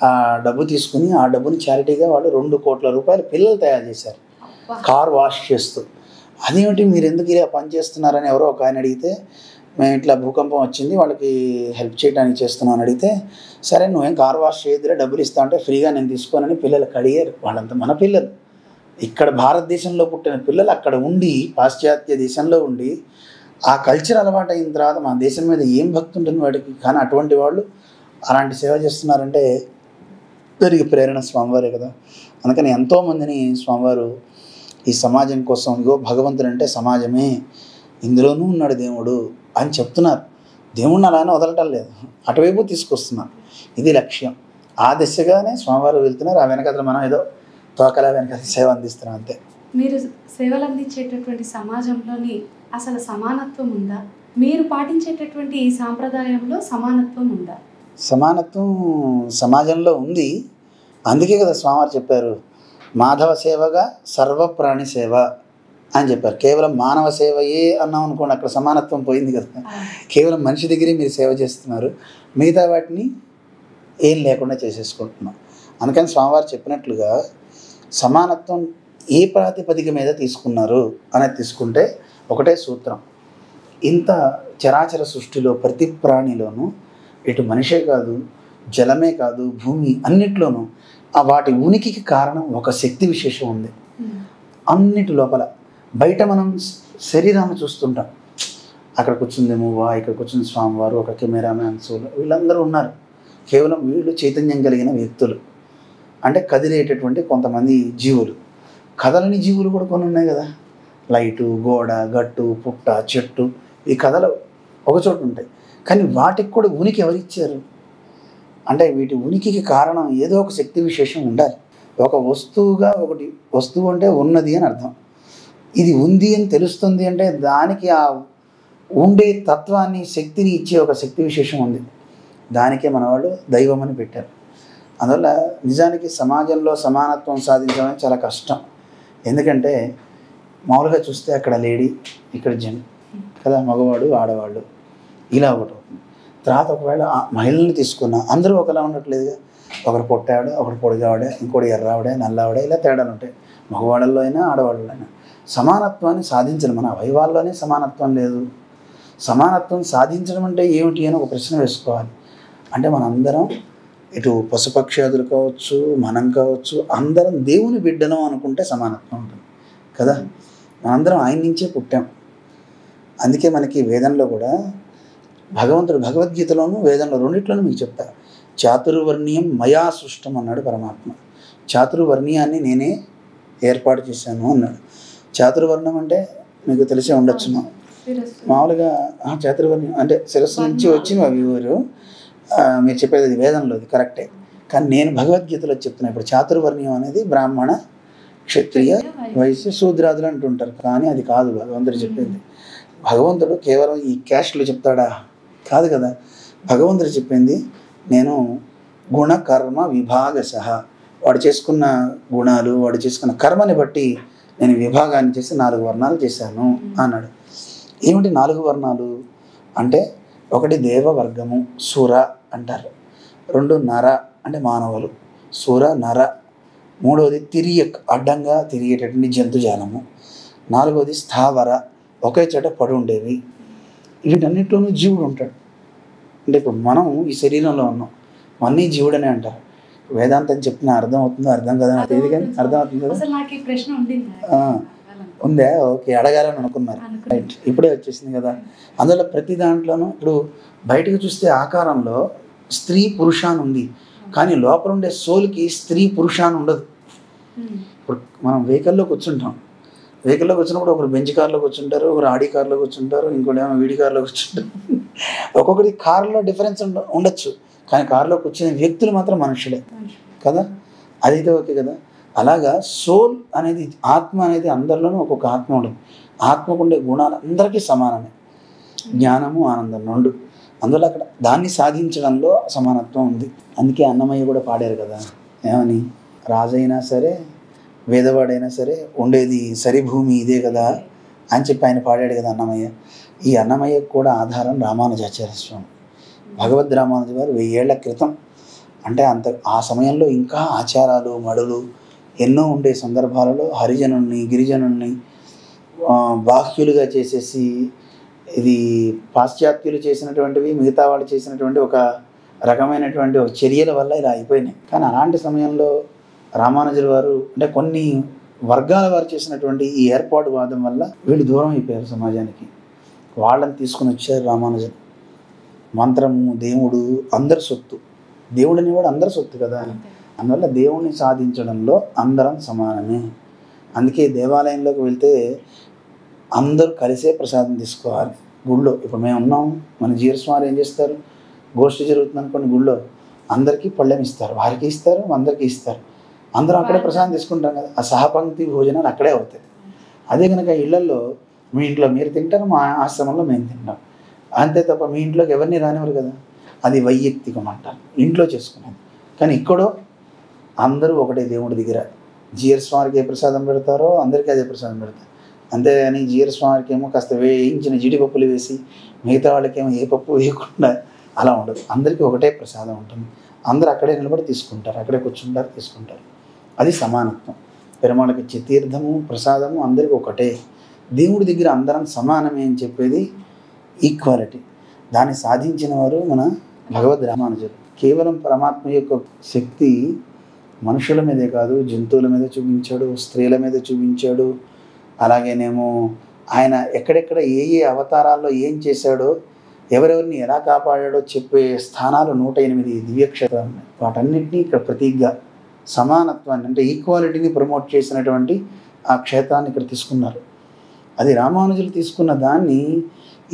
ఆ డబ్బు తీసుకుని ఆ డబ్బుని చారిటీగా వాళ్ళు 2 కోట్ల రూపాయలు పిల్లలు తయారు చేశారు కార్ వాష్ చేస్తూ. అదేమిటి మీరు ఎందుకు ఇలా పని చేస్తున్నారని ఎవరో ఒక ఆయన అడిగితే, మేము ఇట్లా భూకంపం వచ్చింది వాళ్ళకి హెల్ప్ చేయడానికి చేస్తున్నాను అని అడిగితే, సరే నువ్వేం కార్ వాష్ చేయదులే డబ్బులు ఇస్తా అంటే ఫ్రీగా నేను తీసుకోనని పిల్లలకు అడిగారు. వాళ్ళంతా మన పిల్లలు, ఇక్కడ భారతదేశంలో పుట్టిన పిల్లలు అక్కడ ఉండి పాశ్చాత్య దేశంలో ఉండి ఆ కల్చర్ అలవాటు అయిన తర్వాత మన దేశం మీద ఏం భక్తి ఉంటుంది వాడికి. కానీ అటువంటి వాళ్ళు అలాంటి సేవ చేస్తున్నారంటే దానికి ప్రేరణ స్వామివారే కదా. అందుకని ఎంతోమందిని స్వామివారు ఈ సమాజం కోసం, ఇగో భగవంతుడు అంటే సమాజమే, ఇందులోనూ ఉన్నాడు దేవుడు అని చెప్తున్నారు. దేవుణ్ణి అలానే వదలటం లేదు, అటువైపు తీసుకొస్తున్నారు. ఇది లక్ష్యం. ఆ దిశగానే స్వామివారు వెళ్తున్నారు. ఆ వెనకాల మనం ఏదో తోకలా వెనకాల సేవ అందిస్తున్నాం అంతే. మీరు సేవలు అందించేటటువంటి సమాజంలోని అసలు సమానత్వం ఉందా? మీరు పాటించేటటువంటి ఈ సాంప్రదాయంలో సమానత్వం ఉందా? సమానత్వం సమాజంలో ఉంది. అందుకే కదా స్వామివారు చెప్పారు, మాధవ సేవగా సర్వప్రాణి సేవ అని చెప్పారు. కేవలం మానవ సేవయే అన్నాం అనుకోండి, అక్కడ సమానత్వం పోయింది కదా. కేవలం మనిషి దగ్గరే మీరు సేవ చేస్తున్నారు, మిగతా వాటిని ఏం లేకుండా చేసేసుకుంటున్నాం. అందుకని స్వామివారు చెప్పినట్లుగా సమానత్వం ఏ ప్రాతిపదిక మీద తీసుకున్నారు అనేది తీసుకుంటే ఒకటే సూత్రం. ఇంత చరాచర సృష్టిలో ప్రతి ప్రాణిలోనూ ఇటు మనిషే కాదు, జలమే కాదు, భూమి అన్నిట్లోనూ ఆ వాటి ఉనికికి కారణం ఒక శక్తి విశేషం ఉంది అన్నిటి లోపల. బయట మనం శరీరాన్ని చూస్తుంటాం, అక్కడ కూర్చుంది మువ్వ, ఇక్కడ కూర్చుంది స్వామివారు, ఒక కెమెరామ్యాన్, వీళ్ళందరూ ఉన్నారు. కేవలం వీళ్ళు చైతన్యం కలిగిన వ్యక్తులు, అంటే కదిలేటటువంటి కొంతమంది జీవులు. కదలని జీవులు కూడా కొన్ని ఉన్నాయి కదా, లైటు, గోడ, గట్టు, పుట్ట, చెట్టు, ఈ కథలు ఒకచోట ఉంటాయి. కానీ వాటికి కూడా ఉనికి ఎవరిచ్చారు అంటే వీటి ఉనికికి కారణం ఏదో ఒక శక్తి విశేషం ఉండాలి. ఒక వస్తువుగా ఒకటి వస్తువు అంటే ఉన్నది అని అర్థం. ఇది ఉంది అని తెలుస్తుంది అంటే దానికి ఆ ఉండే తత్వాన్ని, శక్తిని ఇచ్చే ఒక శక్తి విశేషం ఉంది. దానికే మన వాళ్ళు దైవం అని పెట్టారు. అందువల్ల నిజానికి సమాజంలో సమానత్వం సాధించడం చాలా కష్టం. ఎందుకంటే మామూలుగా చూస్తే అక్కడ లేడీ, ఇక్కడ జెంట్ కదా, మగవాడు ఆడవాళ్ళు ఇలా ఒకటి అవుతుంది. తర్వాత ఒకవేళ మహిళల్ని తీసుకున్నా అందరూ ఒకలా ఉండట్లేదుగా. ఒకరు పొట్టావిడ, ఒకరు పొడిగావిడే, ఇంకోటి ఎర్రావిడే, నల్లవిడే, ఇలా తేడాలు ఉంటాయి మగవాళ్ళలో అయినా ఆడవాళ్ళలో అయినా. సమానత్వాన్ని సాధించడం, మన అవయవాల్లోనే సమానత్వం లేదు. సమానత్వం సాధించడం అంటే ఏమిటి అని ఒక ప్రశ్న వేసుకోవాలి. అంటే మనందరం ఇటు పశుపక్షాదులు కావచ్చు, మనం కావచ్చు, అందరం దేవుని బిడ్డను అనుకుంటే సమానత్వం ఉంటుంది కదా. మనందరం ఆయన నుంచే పుట్టాం. అందుకే మనకి వేదంలో కూడా భగవంతుడు భగవద్గీతలోనూ వేదంలో రెండిట్లోనూ మీకు చెప్తా, చాతుర్వర్ణీయం మయా సృష్టం అన్నాడు పరమాత్మ. చాతుర్వర్ణీయాన్ని నేనే ఏర్పాటు చేశాను అన్నాడు. చాతుర్వర్ణం అంటే మీకు తెలిసే ఉండొచ్చు. మామూలుగా చాతుర్వర్ణ్యం అంటే శిరస్సు నుంచి వచ్చిన అవి ఊరు. మీరు చెప్పేది అది వేదంలోది కరెక్టే. కానీ నేను భగవద్గీతలో చెప్తున్నా. ఇప్పుడు చాతుర్వర్ణ్యం అనేది బ్రాహ్మణ, క్షత్రియ, వైశ్య, శూద్రాదులు అంటుంటారు. కానీ అది కాదు భగవంతుడు చెప్పింది. భగవంతుడు కేవలం ఈ క్యాస్ట్లో చెప్తాడా? కాదు కదా. భగవంతుడు చెప్పింది నేను గుణ కర్మ విభాగశః, వాడు చేసుకున్న గుణాలు, వాడు చేసుకున్న కర్మని బట్టి నేను విభాగాన్ని చేసి 4 వర్ణాలు చేశాను అన్నాడు. ఏమిటి 4 వర్ణాలు అంటే, ఒకటి దేవవర్గము, సుర అంటారు. 2 నర అంటే మానవులు, సుర నర. 3వది తిరియక్, అడ్డంగా తిరిగేటటువంటి జంతుజాలము. 4వది స్థావర, ఒకే చోట పడి ఉండేవి. వీటన్నిటిలోనూ జీవుడు ఉంటాడు. అంటే ఇప్పుడు మనం ఈ శరీరంలో ఉన్నాం, అన్నీ జీవుడనే అంటారు. వేదాంతం చెప్పిన అర్థం అవుతుందో అర్థం కదా నాకు తెలియదు, కానీ అర్థం అవుతుంది కదా. ఉందా? ఓకే, అడగాలని అనుకున్నారు. రైట్, ఇప్పుడే వచ్చేసింది కదా. అందులో ప్రతి దాంట్లోనూ ఇప్పుడు బయటకు చూస్తే ఆకారంలో స్త్రీ పురుషాన్ని ఉంది, కానీ లోపల ఉండే సోల్కి స్త్రీ పురుషాన్ని ఉండదు. ఇప్పుడు మనం వెహికల్లో కూర్చుంటాం, వెహికల్లో వచ్చినప్పుడు ఒకరు బెంచ్ కార్లో కూర్చుంటారు, ఒకరు ఆడి కార్లో కూర్చుంటారు, ఇంకోటి ఏమో వీడి కార్లో కూర్చుంటారు. ఒక్కొక్కటి కార్లో డిఫరెన్స్ ఉండొచ్చు, కానీ కారులో కూర్చునే వ్యక్తులు మాత్రం మనుషులే కదా. అదైతే ఓకే కదా. అలాగా సోల్ అనేది, ఆత్మ అనేది అందరిలోనూ ఒక్కొక్క ఆత్మ ఉంటుంది. ఆత్మకు ఉండే గుణాలు అందరికీ సమానమే, జ్ఞానము ఆనందం రెండు. అందువల్ల అక్కడ దాన్ని సాధించడంలో సమానత్వం ఉంది. అందుకే అన్నమయ్య కూడా పాడారు కదా, ఏమని, రాజైనా సరే వేదవాడైనా సరే ఉండేది సరిభూమి ఇదే కదా అని చెప్పి ఆయన పాడాడు కదా అన్నమయ్య. ఈ అన్నమయ్యకు కూడా ఆధారం రామానుజాచార్య స్వామి. భగవద్ రామానుజ గారు 1000 ఏళ్ల క్రితం, అంటే ఆ సమయంలో ఇంకా ఆచారాలు మడులు ఎన్నో ఉండే సందర్భాలలో హరిజనుల్ని గిరిజనుల్ని బాహ్యులుగా చేసేసి, ఇది పాశ్చాత్యులు చేసినటువంటివి మిగతా వాళ్ళు చేసినటువంటి ఒక రకమైనటువంటి ఒక చర్యల వల్ల ఇలా అయిపోయినాయి. కానీ అలాంటి సమయంలో రామానుజుల వారు, అంటే కొన్ని వర్గాల వారు చేసినటువంటి ఈ ఏర్పాటు వాదం వల్ల వీళ్ళు దూరం అయిపోయారు సమాజానికి. వాళ్ళని తీసుకుని వచ్చారు రామానుజులు. మంత్రము దేవుడు అందరి సొత్తు, దేవుడిని కూడా అందరి సొత్తు కదా. అందువల్ల దేవుణ్ణి సాధించడంలో అందరం సమానమే. అందుకే దేవాలయంలోకి వెళ్తే అందరూ కలిసే ప్రసాదం తీసుకోవాలి. గుళ్ళో ఇప్పుడు మేము ఉన్నాం, మన జీరస్వామి ఏం చేస్తారు, గోష్ఠి జరుగుతుంది అనుకోండి, గుళ్ళో అందరికీ పళ్ళెం ఇస్తారు, వారికి ఇస్తారు, అందరికీ ఇస్తారు, అందరం అక్కడే ప్రసాదం తీసుకుంటాం కదా. ఆ సహపంక్తి భోజనాలు అక్కడే అవుతాయి. అదే కనుక ఇళ్లలో మీ ఇంట్లో మీరు తింటారు, మా ఆశ్రమంలో మేము తింటాం, అంతే తప్ప మీ ఇంట్లోకి ఎవరిని రానివ్వరు కదా. అది వైయక్తికం అంటారు, ఇంట్లో చేసుకునేది. కానీ ఇక్కడో అందరూ ఒకటే దేవుడి దగ్గర. జీరస్వామికి ఏ ప్రసాదం పెడతారో అందరికీ అదే ప్రసాదం పెడతారు. అంతేగాని జీరస్వామికి ఏమో కాస్త వేయించిన జీడిపప్పులు వేసి మిగతా వాళ్ళకేమో ఏ పప్పు వేయకుండా అలా ఉండదు. అందరికీ ఒకటే ప్రసాదం ఉంటుంది. అందరూ అక్కడే నిలబడి తీసుకుంటారు, అక్కడే కూర్చుంటారు, తీసుకుంటారు. అది సమానత్వం. పెరుమాళకి ఇచ్చే తీర్థము ప్రసాదము అందరికీ ఒకటే. దేవుడి దగ్గర అందరం సమానమే అని చెప్పేది ఈక్వాలిటీ. దాన్ని సాధించిన వారు మన భగవద్ రామానుజులు. కేవలం పరమాత్మ యొక్క శక్తి మనుషుల మీదే కాదు, జంతువుల మీద చూపించాడు, స్త్రీల మీద చూపించాడు. అలాగేనేమో ఆయన ఎక్కడెక్కడ ఏ ఏ అవతారాల్లో ఏం చేశాడో, ఎవరెవరిని ఎలా కాపాడాడో చెప్పే స్థానాలు 108 దివ్యక్షేత్రాలు. వాటన్నింటినీ ఇక్కడ ప్రతీకగా సమానత్వాన్ని, అంటే ఈక్వాలిటీని ప్రమోట్ చేసినటువంటి ఆ క్షేత్రాన్ని ఇక్కడ తీసుకున్నారు. అది రామానుజులు తీసుకున్న దాన్ని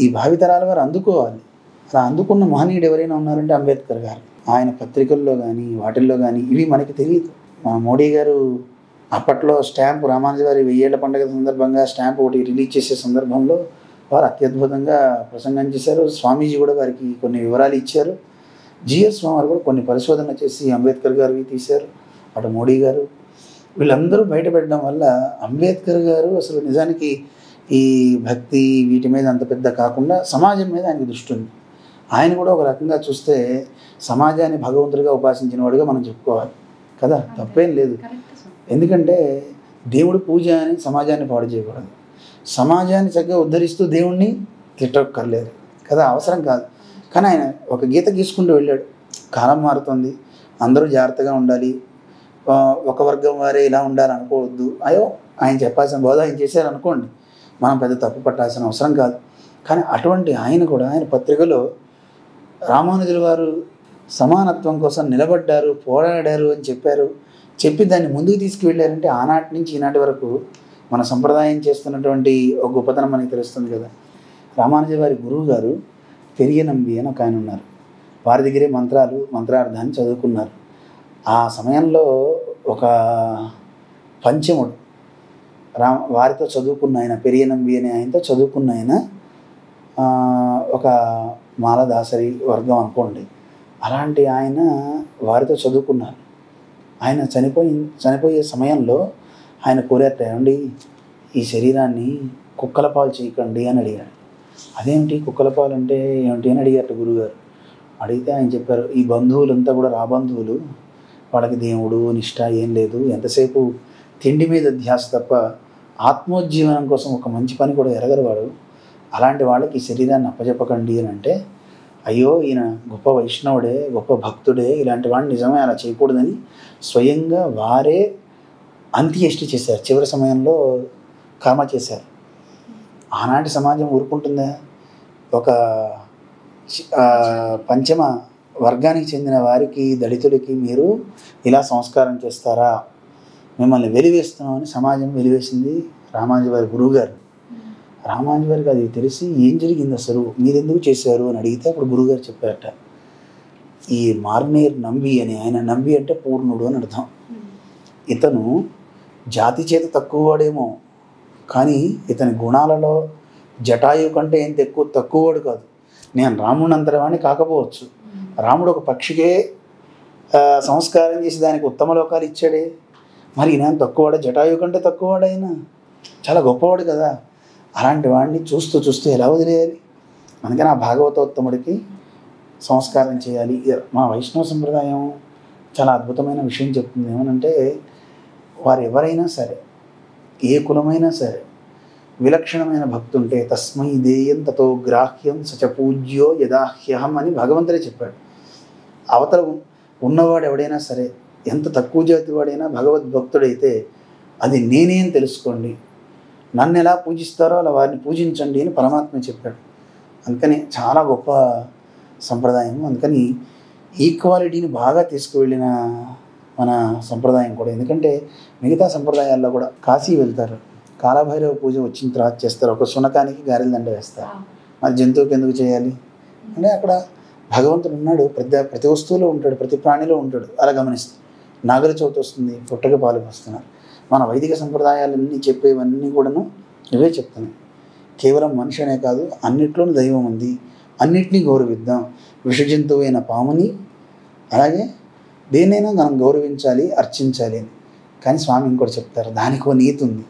ఈ భావితరాల వారు అందుకోవాలి. అలా అందుకున్న మహనీయుడు ఎవరైనా ఉన్నారంటే అంబేద్కర్ గారు. ఆయన పత్రికల్లో కానీ వాటిల్లో కానీ ఇవి మనకి తెలియదు. మా మోడీ గారు అప్పట్లో స్టాంపు, రామానుజ గారి 1000 ఏళ్ల పండుగ సందర్భంగా స్టాంప్ ఒకటి రిలీజ్ చేసే సందర్భంలో వారు అత్యద్భుతంగా ప్రసంగం చేశారు. స్వామీజీ కూడా వారికి కొన్ని వివరాలు ఇచ్చారు. జిఎస్ స్వామి వారు కూడా కొన్ని పరిశోధనలు చేసి అంబేద్కర్ గారివి తీశారు. అటు మోడీ గారు వీళ్ళందరూ బయటపెట్టడం వల్ల అంబేద్కర్ గారు అసలు నిజానికి ఈ భక్తి వీటి మీద అంత పెద్ద కాకుండా సమాజం మీద ఆయనకు దృష్టి ఉంది. ఆయన కూడా ఒక రకంగా చూస్తే సమాజాన్ని భగవంతుడిగా ఉపాసించిన వాడిగా మనం చెప్పుకోవాలి కదా, తప్పేం లేదు. ఎందుకంటే దేవుడి పూజ అని సమాజాన్ని పాడు చేయకూడదు. సమాజాన్ని చక్కగా ఉద్ధరిస్తూ దేవుణ్ణి తిట్టక్కర్లేదు కదా, అవసరం కాదు. కానీ ఆయన ఒక గీత గీసుకుంటూ వెళ్ళాడు. కాలం మారుతుంది, అందరూ జాగ్రత్తగా ఉండాలి, ఒక వర్గం వారే ఇలా ఉండాలి అనుకోవద్దు. అయ్యో ఆయన చెప్పాల్సిన బోధ ఆయన చేశారనుకోండి, మనం పెద్ద తప్పు పట్టాల్సిన అవసరం కాదు. కానీ అటువంటి ఆయన కూడా ఆయన పత్రికలో రామానుజుల వారు సమానత్వం కోసం నిలబడ్డారు, పోరాడారు అని చెప్పారు. చెప్పి దాన్ని ముందుకు తీసుకువెళ్ళారంటే ఆనాటి నుంచి ఈనాటి వరకు మన సంప్రదాయం చేస్తున్నటువంటి ఒక గొప్పతనం మనకి తెలుస్తుంది కదా. రామానుజ వారి గురువు గారు పెరియనంబి అని ఒక ఆయన ఉన్నారు. వారి దగ్గరే మంత్రార్థాన్ని చదువుకున్నారు. ఆ సమయంలో ఒక పంచముడు వారితో చదువుకున్న ఆయన, పెరియనంబి అనే ఆయనతో చదువుకున్న ఆయన ఒక మాలదాసరి వర్గం అనుకోండి. అలాంటి ఆయన వారితో చదువుకున్నారు. ఆయన చనిపోయే సమయంలో ఆయన కోరారట, ఏమండి ఈ శరీరాన్ని కుక్కల పాలు చేయకండి అని అడిగాడు. అదేమిటి కుక్కల పాలు అంటే ఏమిటి అని అడిగారట గురువుగారు. అడిగితే ఆయన చెప్పారు, ఈ బంధువులంతా కూడా రాబంధువులు, వాళ్ళకి దేవుడు నిష్ఠ ఏం లేదు, ఎంతసేపు తిండి మీద ధ్యాస తప్ప ఆత్మోజ్జీవనం కోసం ఒక మంచి పని కూడా ఎరగరు వాడు. అలాంటి వాళ్ళకి ఈ శరీరాన్ని అప్పచెప్పకండి అని అంటే, అయ్యో ఈయన గొప్ప వైష్ణవుడే, గొప్ప భక్తుడే, ఇలాంటి వాడిని నిజమే అలా చేయకూడదని స్వయంగా వారే అంత్యేష్టి చేశారు. చివరి సమయంలో కర్మ చేశారు. ఆనాటి సమాజం ఊరుకుంటుందా? ఒక పంచమ వర్గానికి చెందిన వారికి, దళితుడికి మీరు ఇలా సంస్కారం చేస్తారా, మిమ్మల్ని వెలివేస్తున్నామని సమాజం వెలివేసింది రామానుజ వారి గురువుగారు. రామానుజ వారికి అది తెలిసి ఏం జరిగింది అసలు, మీరెందుకు చేశారు అని అడిగితే అప్పుడు గురువుగారు చెప్పారట, ఈ మార్నేర్ నంబి అని, ఆయన నంబి అంటే పూర్ణుడు అని అర్థం. ఇతను జాతి చేత తక్కువ వాడేమో, కానీ ఇతని గుణాలలో జటాయు కంటే ఏం తక్కువ వాడు కాదు. నేను రాముడు అంతరవాణి కాకపోవచ్చు, రాముడు ఒక పక్షికే సంస్కారం చేసి దానికి ఉత్తమ లోకాలు ఇచ్చాడే, మరి నేను తక్కువవాడు, జటాయు కంటే తక్కువవాడైనా చాలా గొప్పవాడు కదా. అలాంటి వాడిని చూస్తూ చూస్తూ ఎలా వదిలేయాలి? అందుకని ఆ భాగవతోత్తముడికి సంస్కారం చేయాలి. మా వైష్ణవ సంప్రదాయం చాలా అద్భుతమైన విషయం చెప్తుంది. ఏమనంటే వారు ఎవరైనా సరే, ఏ కులమైనా సరే, విలక్షణమైన భక్తి ఉంటే తస్మై దేయం తతో గ్రాహ్యం సచ పూజ్యో యదాహ్యహం అని భగవంతుడే చెప్పాడు. అవతల ఉన్నవాడు ఎవడైనా సరే, ఎంత తక్కువ జాతి వాడైనా భగవద్భక్తుడైతే అది నేనే అని తెలుసుకోండి, నన్ను ఎలా పూజిస్తారో అలా వారిని పూజించండి అని పరమాత్మ చెప్పాడు. అందుకని చాలా గొప్ప సంప్రదాయం. అందుకని ఈక్వాలిటీని బాగా తీసుకువెళ్ళిన మన సంప్రదాయం కూడా. ఎందుకంటే మిగతా సంప్రదాయాల్లో కూడా కాశీ వెళ్తారు, కాలభైరవ పూజ వచ్చిన తర్వాత చేస్తారు, ఒక శునకానికి గారెల దండ వేస్తారు. మరి జంతువుకి ఎందుకు చేయాలి అంటే అక్కడ భగవంతుడు ఉన్నాడు, ప్రతి వస్తువులో ఉంటాడు, ప్రతి ప్రాణిలో ఉంటాడు. అలా గమనిస్తుంది. నాగల చవితి వస్తుంది, పుట్టక పాలు పోస్తున్నారు. మన వైదిక సంప్రదాయాలన్నీ చెప్పేవన్నీ కూడాను ఇవే చెప్తున్నాయి. కేవలం మనిషి అనే కాదు, అన్నిట్లోనూ దైవం ఉంది, అన్నిటినీ గౌరవిద్దాం. విష జంతువైన పాముని అలాగే దేనైనా మనం గౌరవించాలి, అర్చించాలి అని. కానీ స్వామి ఇంకోటి చెప్తారు, దానికి ఒక నీతి ఉంది.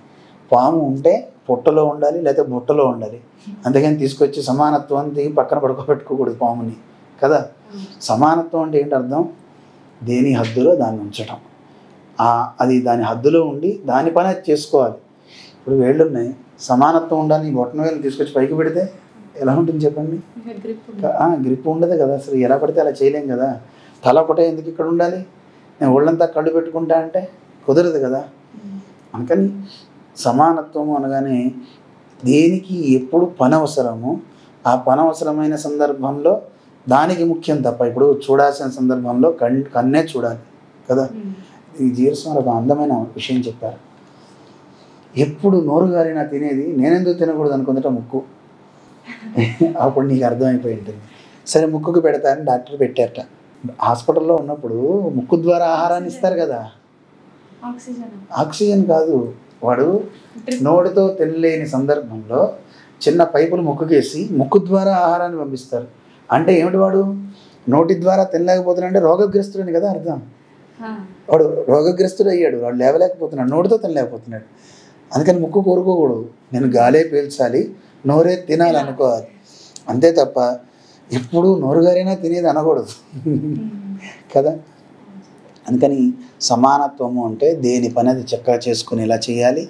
పాము ఉంటే పొట్టలో ఉండాలి, లేకపోతే బుట్టలో ఉండాలి. అందుకని తీసుకొచ్చి సమానత్వాన్ని పక్కన పడుకోబెట్టుకోకూడదు పాముని కదా. సమానత్వం అంటే ఏంటి అర్థం? దేని హద్దులో దాన్ని ఉంచటం, అది దాని హద్దులో ఉండి దాని పని అది చేసుకోవాలి. ఇప్పుడు వేళ్ళు ఉన్నాయి, సమానత్వం ఉండాలి. బొట్టన వేలు తీసుకొచ్చి పైకి పెడితే ఎలా ఉంటుంది చెప్పండి? గ్రిప్ ఉండదు కదా, అసలు ఎలా పడితే అలా చేయలేం కదా. తల ఒకటే ఎందుకు ఇక్కడ ఉండాలి, నేను ఒళ్ళంతా కళ్ళు పెట్టుకుంటా అంటే కుదరదు కదా. అందుకని సమానత్వము అనగానే దేనికి ఎప్పుడు పని అవసరమో ఆ పని అవసరమైన సందర్భంలో దానికి ముఖ్యం తప్ప, ఇప్పుడు చూడాల్సిన సందర్భంలో కన్నే చూడాలి కదా. ఈ జీరస్వామి ఒక అందమైన విషయం చెప్పారు. ఎప్పుడు నోరు గారినా తినేది నేనెందుకు తినకూడదు అనుకుందట ముక్కు. అప్పుడు నీకు అర్థమైపోయి ఉంటుంది. సరే ముక్కుకు పెడతారని డాక్టర్ పెట్టారట. హాస్పిటల్లో ఉన్నప్పుడు ముక్కు ద్వారా ఆహారాన్ని ఇస్తారు కదా. ఆక్సిజన్ కాదు, వాడు నోటితో తినలేని సందర్భంలో చిన్న పైపులు ముక్కుకేసి ముక్కు ద్వారా ఆహారాన్ని పంపిస్తారు. అంటే ఏమిటి, వాడు నోటి ద్వారా తినలేకపోతున్నాడు, రోగగ్రస్తుడని కదా అర్థం. వాడు రోగగ్రస్తుడు అయ్యాడు, వాడు లేవలేకపోతున్నాడు, నోటితో తినలేకపోతున్నాడు. అందుకని ముక్కు కోరుకోకూడదు, నేను గాలే పీల్చాలి, నోరే తినాలనుకోవాలి అంతే తప్ప ఎప్పుడు నోరుగారైనా తినేది అనకూడదు కదా. అందుకని సమానత్వము అంటే దేని పని అది చక్కగా చేసుకునేలా చేయాలి.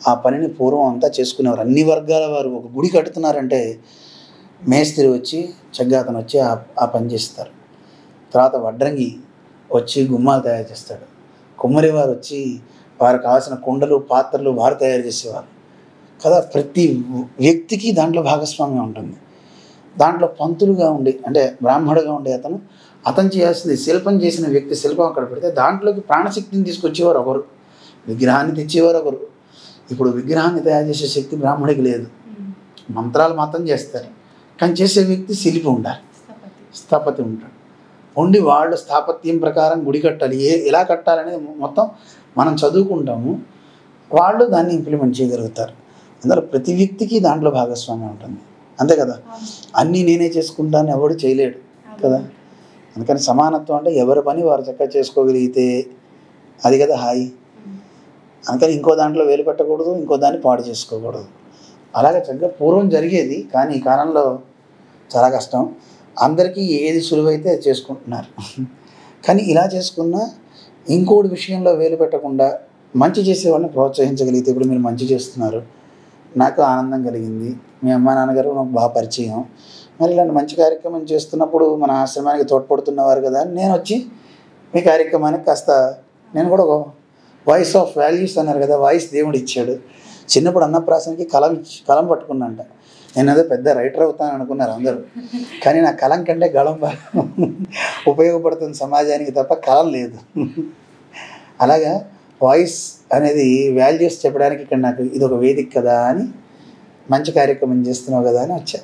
ఆ పనిని పూర్వం అంతా చేసుకునేవారు, అన్ని వర్గాల వారు. ఒక గుడి కడుతున్నారంటే మేస్త్రి వచ్చి చక్కగా అతను వచ్చి ఆ పని చేస్తారు. తర్వాత వడ్రంగి వచ్చి గుమ్మాలు తయారు చేస్తాడు. కుమ్మరి వారు వచ్చి వారికి కావాల్సిన కుండలు పాత్రలు వారు తయారు చేసేవారు కదా. ప్రతి వ్యక్తికి దాంట్లో భాగస్వామ్యం ఉంటుంది. దాంట్లో పంతులుగా ఉండి అంటే బ్రాహ్మడుగా ఉండే అతను చేయాల్సింది, శిల్పం చేసిన వ్యక్తి శిల్పం అక్కడ పెడితే దాంట్లోకి ప్రాణశక్తిని తీసుకొచ్చేవారు ఒకరు, విగ్రహాన్ని తెచ్చేవారు ఒకరు. ఇప్పుడు విగ్రహాన్ని తయారు చేసే శక్తి బ్రాహ్మడికి లేదు, మంత్రాలు మాత్రం చేస్తారు. కానీ చేసే వ్యక్తి శిల్పి ఉండాలి, స్థపతి ఉంటాడు. ఉండి వాళ్ళు స్థాపత్యం ప్రకారం గుడి కట్టాలి, ఎలా కట్టాలనేది మొత్తం మనం చదువుకుంటాము, వాళ్ళు దాన్ని ఇంప్లిమెంట్ చేయగలుగుతారు. అందులో ప్రతి వ్యక్తికి దాంట్లో భాగస్వామ్యం ఉంటుంది అంతే కదా. అన్నీ నేనే చేసుకుంటాను ఎవడు చేయలేడు కదా. అందుకని సమానత్వం అంటే ఎవరి పని వారు చక్కగా చేసుకోగలిగితే అది కదా హాయి. అందుకని ఇంకో దాంట్లో వేలు పెట్టకూడదు, ఇంకో దాన్ని పాడు చేసుకోకూడదు. అలాగే చక్కగా పూర్వం జరిగేది, కానీ ఈ కాలంలో చాలా కష్టం. అందరికీ ఏది సులువైతే అది చేసుకుంటున్నారు. కానీ ఇలా చేసుకున్నా ఇంకోటి విషయంలో వేలు పెట్టకుండా మంచి చేసేవాళ్ళని ప్రోత్సహించగలిగితే, ఇప్పుడు మీరు మంచి చేస్తున్నారు, నాకు ఆనందం కలిగింది, మీ అమ్మ నాన్నగారు నాకు బాగా పరిచయం, మరి ఇలాంటి మంచి కార్యక్రమం చేస్తున్నప్పుడు మన ఆశ్రమానికి తోడ్పడుతున్నవారు కదా, నేను వచ్చి మీ కార్యక్రమానికి కాస్త నేను కూడా ఒక వాయిస్ ఆఫ్ వాల్యూస్ అన్నారు కదా, వాయిస్ దేవుడు ఇచ్చాడు. చిన్నప్పుడు అన్నప్రాసనకి కలం పట్టుకున్నంట. నేను అదే పెద్ద రైటర్ అవుతాను అనుకున్నారు అందరూ, కానీ నా కలం కంటే గళం బాగా ఉపయోగపడుతుంది సమాజానికి తప్ప కలం లేదు. అలాగా వాయిస్ అనేది వాల్యూస్ చెప్పడానికి ఇక్కడ నాకు ఇది ఒక వేదిక కదా అని, మంచి కార్యక్రమం చేస్తున్నావు కదా అని వచ్చా.